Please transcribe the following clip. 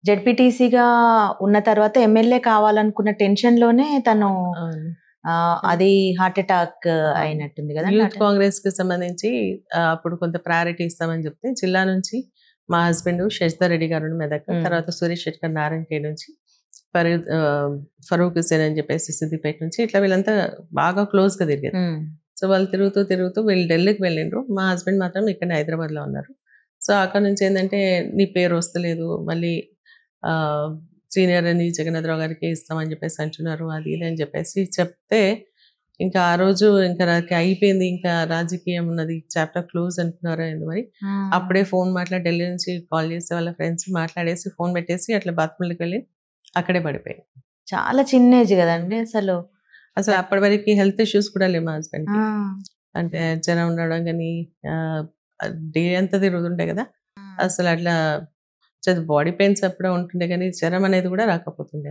జెడ్పీటీసీగా ఉన్న తర్వాత ఎమ్మెల్యే కావాలనుకున్న టెన్షన్‌లోనే తను అవును. అది హార్ట్ అటాక్ అయినట్టుంది గదండీ! యూత్ కాంగ్రెస్‌కి సంబంధించి అప్పుడు కొంత ప్రయారిటీ ఇస్తామని చెప్తే జిల్లా నుంచి మా హస్బెండ్ శశిధర్ రెడ్డి గారు మెదక్, తర్వాత సురేష్ శెట్కర్ నారాయణఖేడ్ నుంచి, ఫరూక్ హుసేన్ అని చెప్పేసి సిద్దిపేట నుంచి, ఇట్లా వీళ్ళంతా బాగా క్లోజ్‌గా తిరిగారు. సో వాళ్ళు తిరుగుతూ తిరుగుతూ వీళ్ళు ఢిల్లీకి వెళ్ళిండ్రు. మా హస్బెండ్ మాత్రం ఇక్కడ హైదరాబాద్‌లో ఉన్నారు. సో అక్కడ నుంచి ఏంటంటే నీ పేరు వస్తలేదు, మళ్ళీ సీనియర్ అని జగన్నాథరావు గారికి ఇస్తామని చెప్పేసి అంటున్నారు, అది ఇది అని చెప్పేసి చెప్తే ఇంకా ఆ రోజు ఇంకా నాకు అయిపోయింది, ఇంకా రాజకీయం ఉన్నది, చాప్టర్ క్లోజ్ అనుకున్నారా ఏంది మరి. అప్పుడే ఫోన్ మాట్లాడి ఢిల్లీ నుంచి కాల్ చేసి వాళ్ళ ఫ్రెండ్స్ మాట్లాడేసి ఫోన్ పెట్టేసి అట్లా బాత్రూంలోకి వెళ్ళి అక్కడే పడిపోయాయి. చాలా చిన్న ఏజ్ కదండి అసలు. అప్పటి వరకు హెల్త్ ఇష్యూస్ కూడా లేవు మా హస్బెండ్కి. అంటే జ్వరం ఉండడం కానీ డే అంతా తిరుగుతుండే కదా, అసలు అట్లా బాడీ పెయిన్స్ అప్పుడే ఉంటుండే కానీ జ్వరం అనేది కూడా రాకపోతుండే.